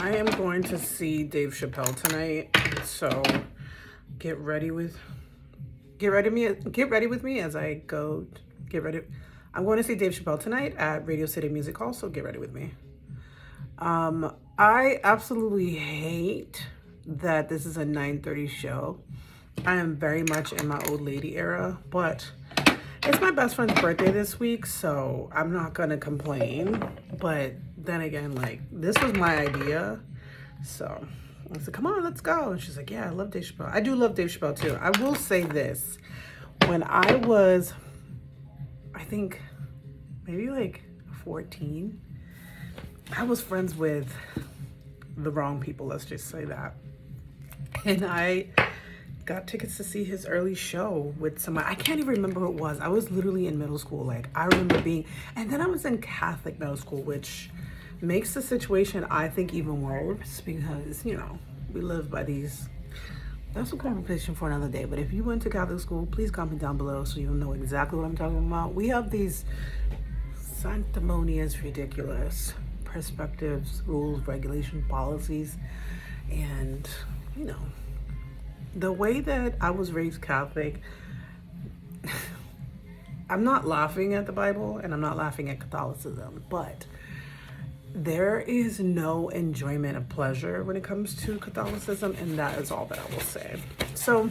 I am going to see Dave Chapelle tonight, so get ready with me as I go. Get ready. I'm going to see Dave Chapelle tonight at Radio City Music Hall, so get ready with me. I absolutely hate that this is a 9:30 show. I am very much in my old lady era, but it's my best friend's birthday this week, so I'm not gonna complain. But then again, like, this was my idea, so I said, come on, let's go. And she's like, yeah, I love Dave Chapelle. I do love Dave Chapelle too. I will say this. When I was, I think, maybe like 14, I was friends with the wrong people, let's just say that. And I got tickets to see his early show with somebody. I can't even remember who it was. I was literally in middle school. Like, I remember being, and then I was in Catholic middle school, which makes the situation, I think, even worse because, you know, we live by these. That's a conversation for another day. But if you went to Catholic school, please comment down below so you'll know exactly what I'm talking about. We have these sanctimonious, ridiculous perspectives, rules, regulations, policies, and, you know, the way that I was raised Catholic, I'm not laughing at the Bible and I'm not laughing at Catholicism, but there is no enjoyment of pleasure when it comes to Catholicism, and that is all that I will say. So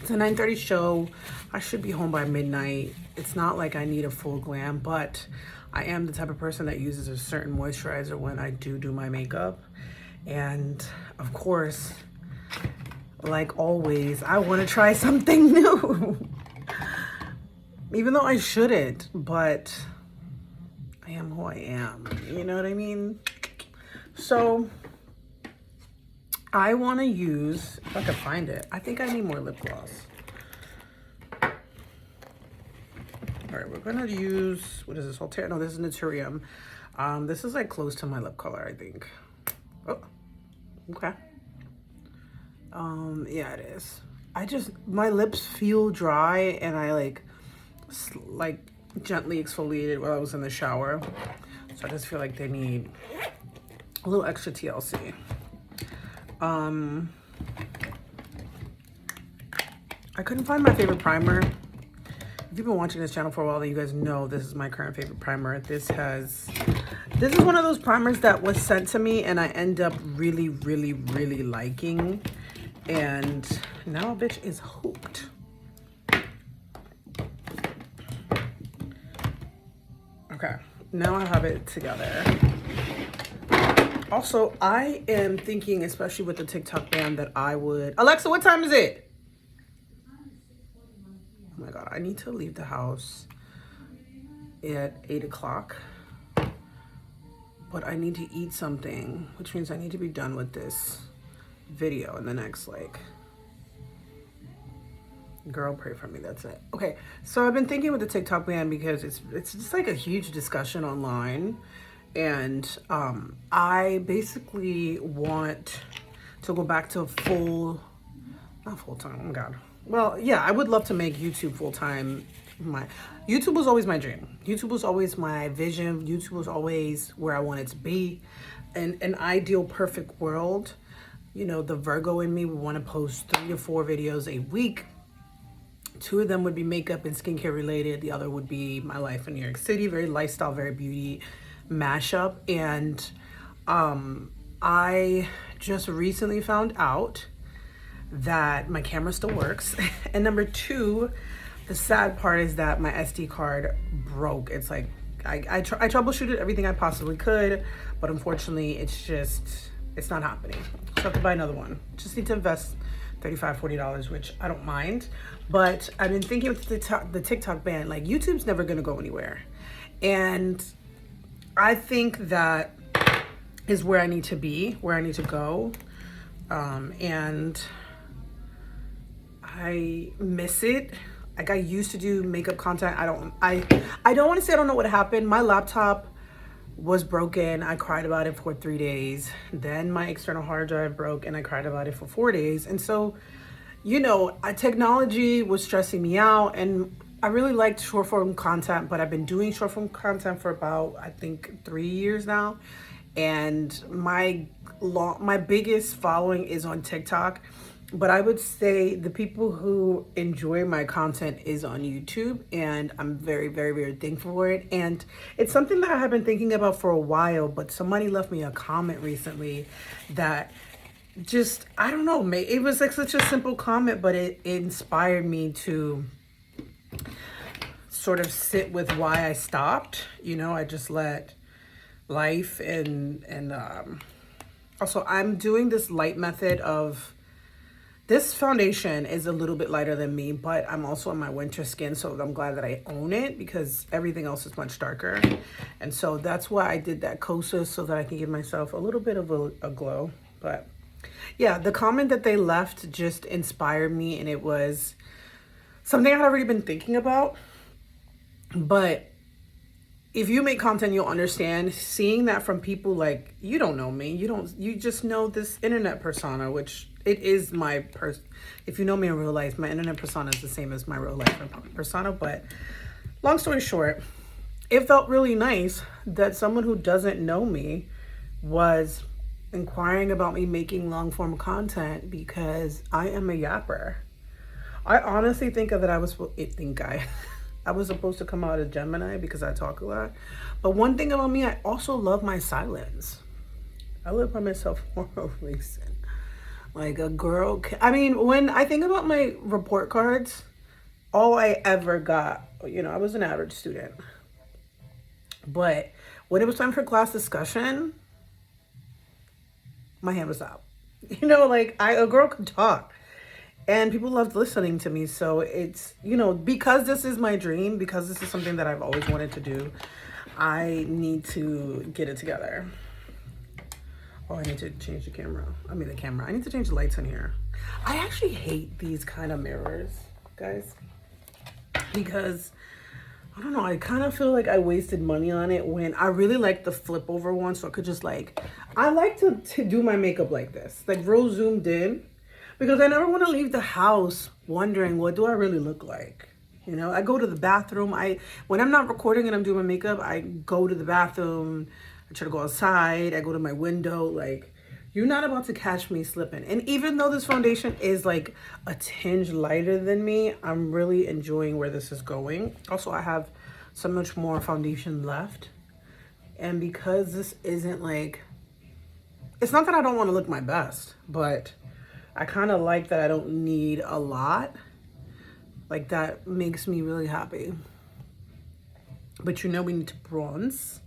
it's a 9:30 show. I should be home by midnight. It's not like I need a full glam, but I am the type of person that uses a certain moisturizer when I do my makeup. And of course, like always, I want to try something new. Even though I shouldn't, but I am who I am. You know what I mean? So I want to use, if I can find it, I think I need more lip gloss. All right, we're going to use, what is this? Altera? No, this is Naturium. This is like close to my lip color, I think. Oh, okay. Yeah, it is. My lips feel dry, and I like gently exfoliated while I was in the shower. So I just feel like they need a little extra TLC. I couldn't find my favorite primer. If you've been watching this channel for a while, then you guys know this is my current favorite primer. This is one of those primers that was sent to me and I end up really, really, really liking. And now a bitch is hooked. Okay, now I have it together. Also, I am thinking, especially with the TikTok ban, that I would... Alexa, what time is it? Oh my God, I need to leave the house at 8 o'clock. But I need to eat something, which means I need to be done with this video in the next, like... Girl, pray for me, that's it. Okay, so I've been thinking with the TikTok ban because it's just like a huge discussion online. And I basically want to go back to not full-time, oh my God. Well, yeah, I would love to make YouTube full-time. YouTube was always my dream. YouTube was always my vision. YouTube was always where I wanted to be. In an ideal, perfect world, you know, the Virgo in me would want to post 3 to 4 videos a week. 2 of them would be makeup and skincare related. The other would be my life in New York City, very lifestyle, very beauty mashup. And I just recently found out that my camera still works. And number 2, the sad part is that my SD card broke. It's like I troubleshooted everything I possibly could, but unfortunately it's not happening. So I have to buy another one. Just need to invest $35, $40, which I don't mind. But I've been thinking with the TikTok ban, like, YouTube's never gonna go anywhere. And I think that is where I need to be, where I need to go. And I miss it. Like, I used to do makeup content. I don't want to say I don't know what happened. My laptop was broken. I cried about it for 3 days. Then my external hard drive broke and I cried about it for 4 days. And so, you know, technology was stressing me out, and I really liked short form content, but I've been doing short form content for about, I think, 3 years now. And my my biggest following is on TikTok, but I would say the people who enjoy my content is on YouTube, and I'm very, very, very thankful for it. And it's something that I have been thinking about for a while, but somebody left me a comment recently that just, I don't know, it was like such a simple comment, but it inspired me to sort of sit with why I stopped. I just let life and also I'm doing this light method of, this foundation is a little bit lighter than me, but I'm also in my winter skin, so I'm glad that I own it because everything else is much darker. And so that's why I did that Kosa, so that I can give myself a little bit of a glow. But yeah, the comment that they left just inspired me, and it was something I had already been thinking about. But if you make content, you'll understand. Seeing that from people like, you don't know me, you just know this internet persona, which it is my if you know me in real life, my internet persona is the same as my real life persona. But long story short, it felt really nice that someone who doesn't know me was inquiring about me making long form content, because I am a yapper. I honestly think that I was supposed to come out as Gemini because I talk a lot. But one thing about me, I also love my silence. I live by myself for a reason. Like a girl, when I think about my report cards, all I ever got, I was an average student. But when it was time for class discussion, my hand was out. A girl could talk. And people loved listening to me. So it's, because this is my dream, because this is something that I've always wanted to do, I need to get it together. Oh, I need to change the camera. I need to change the lights in here. I actually hate these kind of mirrors, guys, because I don't know, I kind of feel like I wasted money on it when I really like the flip over one. So I could just I like to do my makeup like this, like real zoomed in. Because I never want to leave the house wondering, what do I really look like? I go to the bathroom. When I'm not recording and I'm doing my makeup, I go to the bathroom. I try to go outside. I go to my window. You're not about to catch me slipping. And even though this foundation is like a tinge lighter than me, I'm really enjoying where this is going. Also, I have so much more foundation left. And because this isn't it's not that I don't want to look my best, but I kind of like that I don't need a lot. That makes me really happy. But we need to bronze.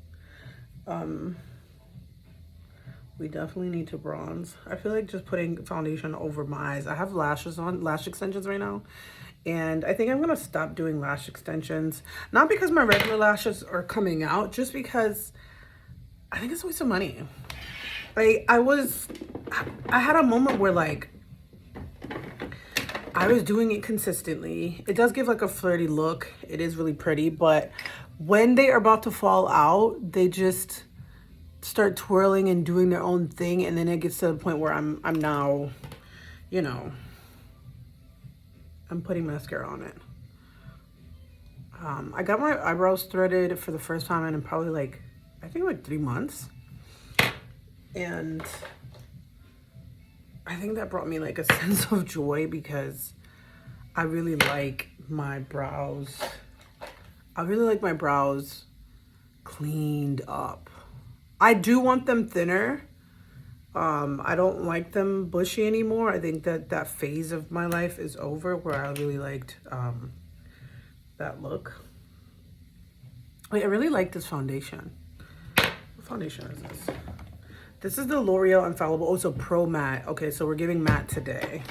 We definitely need to bronze. I feel like just putting foundation over my eyes. I have lashes on, lash extensions right now. And I think I'm going to stop doing lash extensions. Not because my regular lashes are coming out, just because I think it's a waste of money. I had a moment where I was doing it consistently. It does give a flirty look. It is really pretty, but when they are about to fall out, they just start twirling and doing their own thing, and then it gets to the point where I'm now, I'm putting mascara on it. I got my eyebrows threaded for the first time in probably I think 3 months, and I think that brought me a sense of joy, because I really like my brows. I really like my brows cleaned up. I do want them thinner. I don't like them bushy anymore. I think that phase of my life is over where I really liked that look. Wait, I really like this foundation. What foundation is this? This is the L'Oreal Infallible. Oh, it's a Pro Matte. Okay, so we're giving matte today.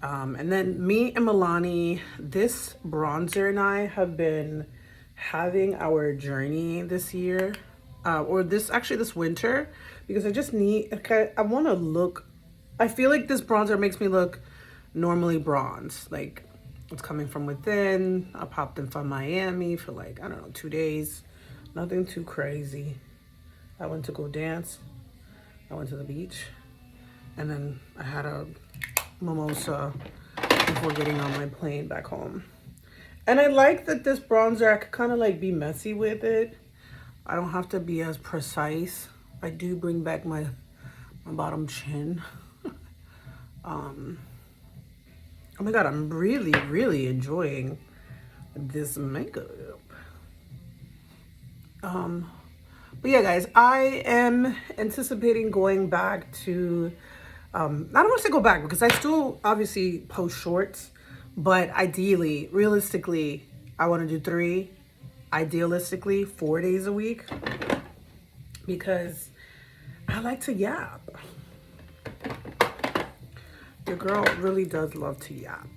And then me and Milani, this bronzer and I have been having our journey this year. Or this winter, because I just need, I want to look, I feel like this bronzer makes me look normally bronze. It's coming from within. I popped in from Miami for 2 days. Nothing too crazy. I went to go dance. I went to the beach. And then I had a mimosa before getting on my plane back home. And I like that this bronzer, I could kind of be messy with it. I don't have to be as precise. I do bring back my my bottom chin. Oh my god, I'm really, really enjoying this makeup. But yeah, guys, I am anticipating going back to, I don't want to say go back because I still obviously post shorts, but ideally, realistically, I want to do 3, idealistically 4 days a week because I like to yap. Your girl really does love to yap.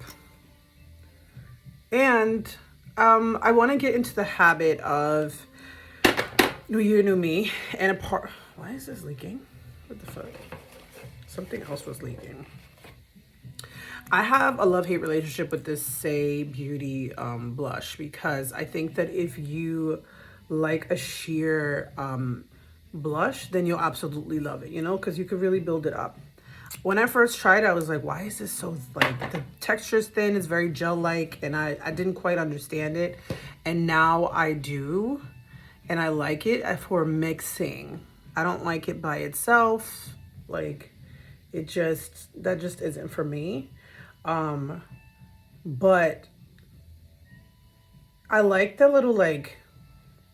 And I want to get into the habit of new year, new me. And apart, why is this leaking? What the fuck? Something else was leaking. I have a love-hate relationship with this Say Beauty blush because I think that if you like a sheer blush, then you'll absolutely love it, you know, because you could really build it up. When I first tried it, I was like, why is this so, like, the texture's thin, it's very gel-like, and I didn't quite understand it. And now I do, and I like it for mixing. I don't like it by itself. Like, that just isn't for me. But I like the little, like,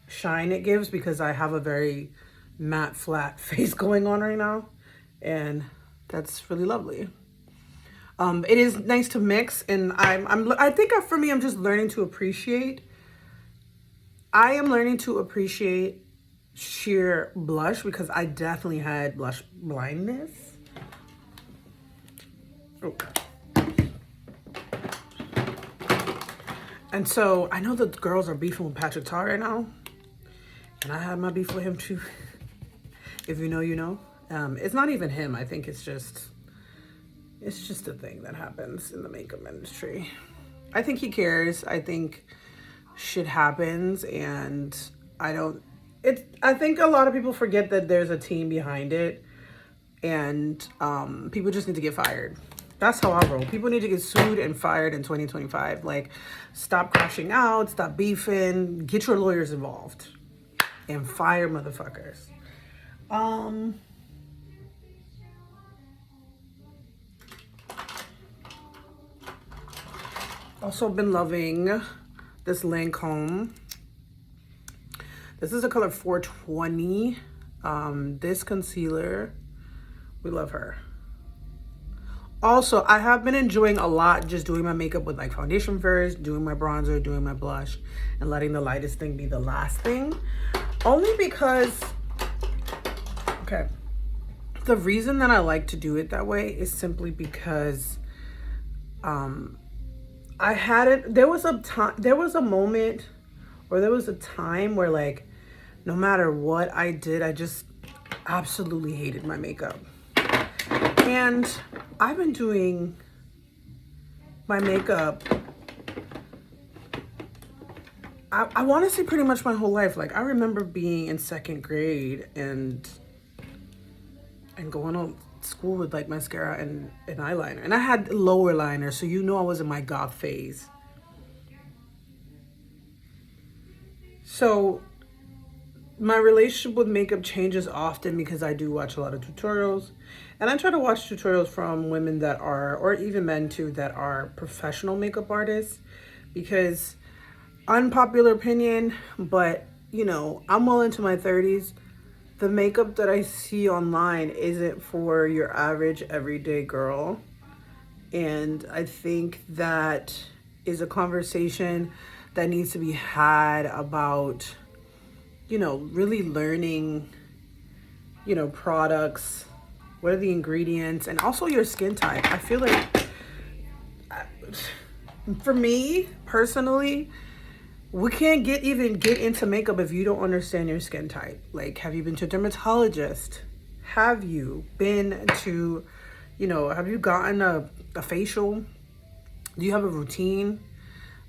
shine it gives because I have a very matte, flat face going on right now. And that's really lovely. It is nice to mix, and I think for me, I'm just learning to appreciate. I am learning to appreciate sheer blush because I definitely had blush blindness. Oh. And so I know the girls are beefing with Patrick Tar right now, and I had my beef with him too. If you know, you know. It's not even him. I think it's just a thing that happens in the makeup industry. I think he cares. I think shit happens, and I think a lot of people forget that there's a team behind it, and people just need to get fired. That's how I roll. People need to get sued and fired in 2025. Like, stop crashing out, stop beefing, get your lawyers involved, and fire motherfuckers. Also been loving this Lancome. This is the color 420. This concealer, we love her. Also, I have been enjoying a lot just doing my makeup with like foundation first, doing my bronzer, doing my blush, and letting the lightest thing be the last thing. Only because, okay, the reason that I like to do it that way is simply because I had it, there was a moment, or there was a time where, like, no matter what I did, I just absolutely hated my makeup. And I've been doing my makeup, I want to say pretty much my whole life. Like, I remember being in 2nd grade and going to school with like mascara and eyeliner, and I had lower liner, so you know I was in my goth phase. So my relationship with makeup changes often because I do watch a lot of tutorials, and I try to watch tutorials from women that are, or even men too, that are professional makeup artists, because unpopular opinion, but you know, I'm well into my 30s. The makeup that I see online isn't for your average everyday girl. And I think that is a conversation that needs to be had about, you know, really learning, you know, products, what are the ingredients, and also your skin type. I feel like, for me personally, we can't even get into makeup if you don't understand your skin type. Like, have you been to a dermatologist? Have you been to, you know, have you gotten a facial? Do you have a routine?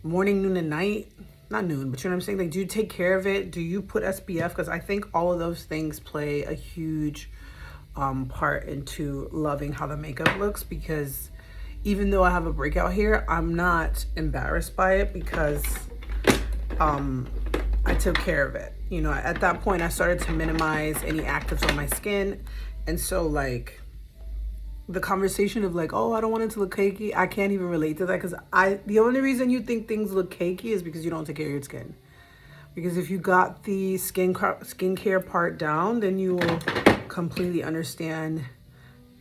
Morning, noon, and night? Not noon, but you know what I'm saying? Like, do you take care of it? Do you put SPF? Because I think all of those things play a huge part into loving how the makeup looks, because even though I have a breakout here, I'm not embarrassed by it because I took care of it. You know, at that point, I started to minimize any actives on my skin, And so like the conversation of like, oh, I don't want it to look cakey, I can't even relate to that, because the only reason you think things look cakey is because you don't take care of your skin. Because if you got the skincare part down, then you will completely understand,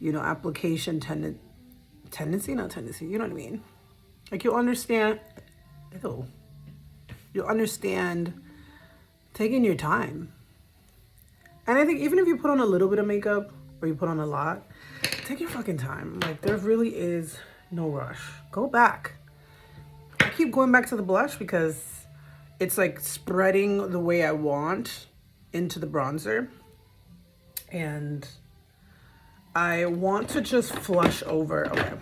you know, application tendency, not tendency, you know what I mean? Like you'll understand, you'll understand taking your time. And I think even if you put on a little bit of makeup or you put on a lot, take your fucking time. Like there really is no rush. Go back. I keep going back to the blush because it's like spreading the way I want into the bronzer. And I want to just flush over. Okay.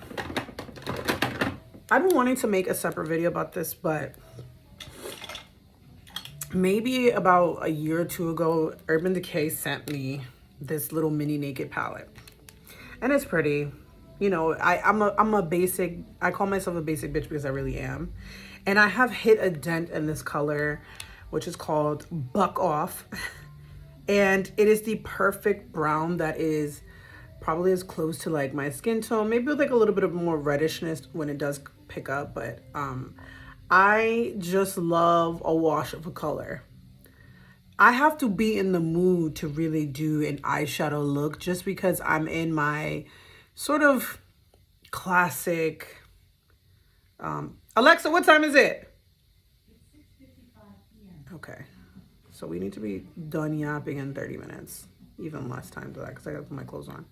I've been wanting to make a separate video about this, but maybe about a year or two ago, Urban Decay sent me this little mini naked palette. And it's pretty. You know, I'm a basic, I call myself a basic bitch because I really am. And I have hit a dent in this color, which is called Buck Off. And it is the perfect brown that is probably as close to like my skin tone, maybe with like a little bit of more reddishness when it does pick up. But I just love a wash of a color. I have to be in the mood to really do an eyeshadow look just because I'm in my sort of classic. Alexa, what time is it? It's 6:55 p.m. Okay. So we need to be done yapping in 30 minutes. Even less time to that because I got to put my clothes on.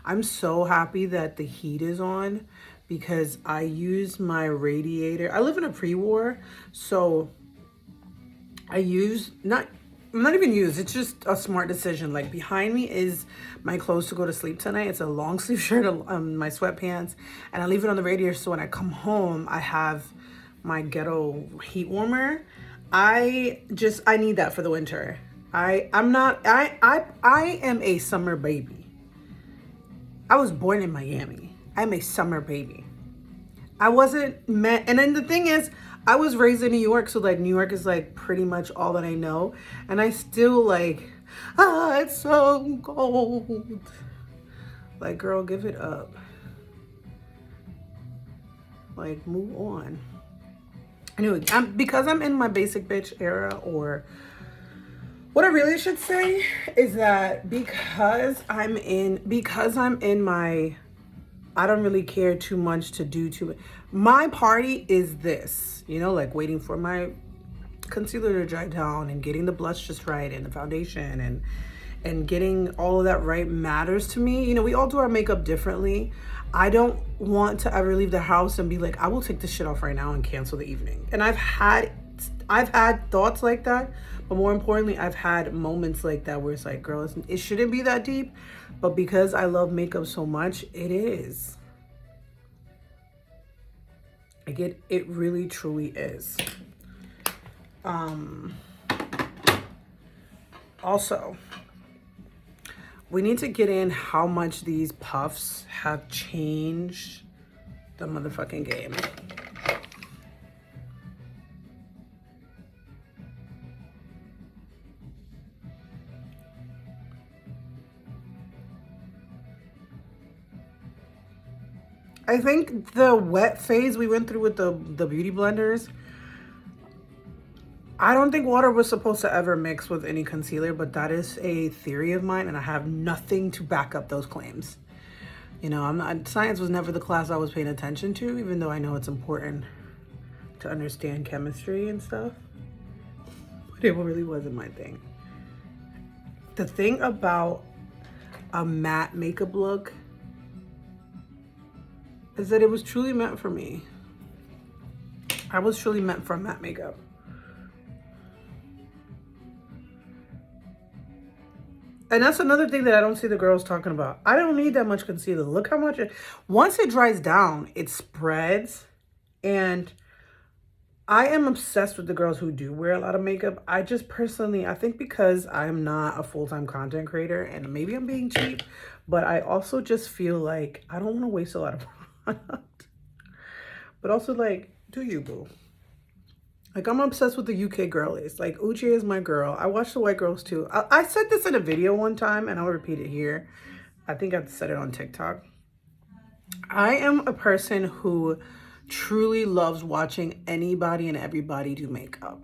I'm so happy that the heat is on because I use my radiator. I live in a pre-war, so I use, not even use, it's just a smart decision. Like behind me is my clothes to go to sleep tonight. It's a long sleeve shirt, my sweatpants, and I leave it on the radiator so when I come home, I have my ghetto heat warmer. I need that for the winter. I am a summer baby. I was born in Miami. I'm a summer baby. I wasn't meant, and then the thing is, I was raised in New York, so like New York is like pretty much all that I know. And I still like, it's so cold. Like, girl, give it up. Like, move on. Anyway, because I'm in my basic bitch era, or what I really should say is that because I'm in my, I don't really care too much to do too much. My party is this, you know, like waiting for my concealer to dry down and getting the blush just right and the foundation and getting all of that right matters to me. You know, we all do our makeup differently. I don't want to ever leave the house and be like, I will take this shit off right now and cancel the evening. And I've had thoughts like that, but more importantly, I've had moments like that where it's like, girl, it shouldn't be that deep, but because I love makeup so much, it is. Like it really truly is. Also, we need to get in how much these puffs have changed the motherfucking game. I think the wet phase we went through with the beauty blenders, I don't think water was supposed to ever mix with any concealer, but that is a theory of mine and I have nothing to back up those claims. You know, science was never the class I was paying attention to, even though I know it's important to understand chemistry and stuff, but it really wasn't my thing. The thing about a matte makeup look is that it was truly meant for me. I was truly meant for matte makeup. And that's another thing that I don't see the girls talking about. I don't need that much concealer. Look how much, once it dries down, it spreads. And I am obsessed with the girls who do wear a lot of makeup. I just personally, I think because I'm not a full-time content creator and maybe I'm being cheap, but I also just feel like I don't want to waste a lot of product. But also like, do you, boo? Like, I'm obsessed with the UK girlies. Like, Uche is my girl. I watch the white girls too. I said this in a video one time and I'll repeat it here. I think I've said it on TikTok. I am a person who truly loves watching anybody and everybody do makeup.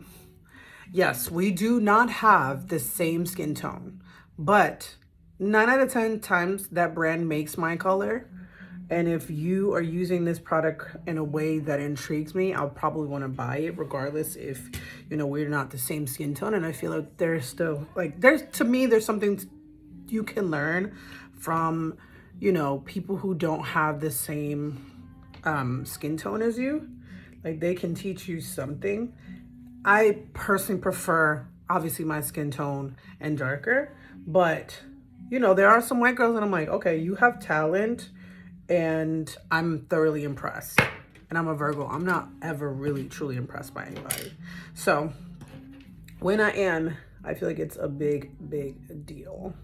Yes, we do not have the same skin tone, but 9 out of 10 times that brand makes my color. And if you are using this product in a way that intrigues me, I'll probably want to buy it regardless if, we're not the same skin tone. And I feel like there's still, like, to me, there's something you can learn from, people who don't have the same skin tone as you. Like, they can teach you something. I personally prefer, obviously, my skin tone and darker, but, there are some white girls and I'm like, okay, you have talent, and I'm thoroughly impressed. And I'm a Virgo. I'm not ever really truly impressed by anybody. So when I am, I feel like it's a big, big deal.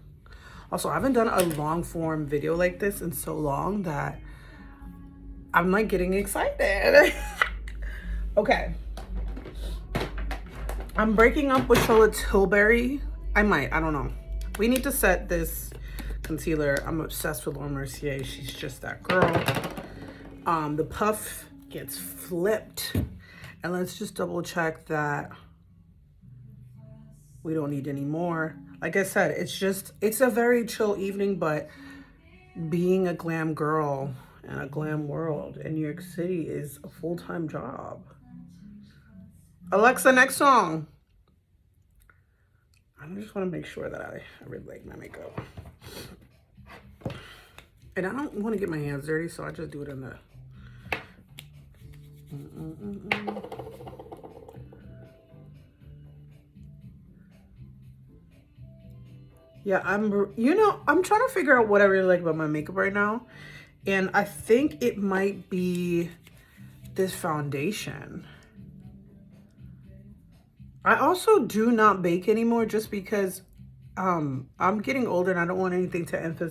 Also, I haven't done a long form video like this in so long that I'm like getting excited. Okay. I'm breaking up with Charlotte Tilbury. I don't know. We need to set this concealer. I'm obsessed with Laura Mercier. She's just that girl. The puff gets flipped. And let's just double check that we don't need any more. Like I said, it's a very chill evening, but being a glam girl in a glam world in New York City is a full-time job. Alexa, next song. I just want to make sure that I really like my makeup. And I don't want to get my hands dirty, so I just do it in the... Yeah, I'm trying to figure out what I really like about my makeup right now. And I think it might be this foundation. I also do not bake anymore just because I'm getting older and I don't want anything to emphasize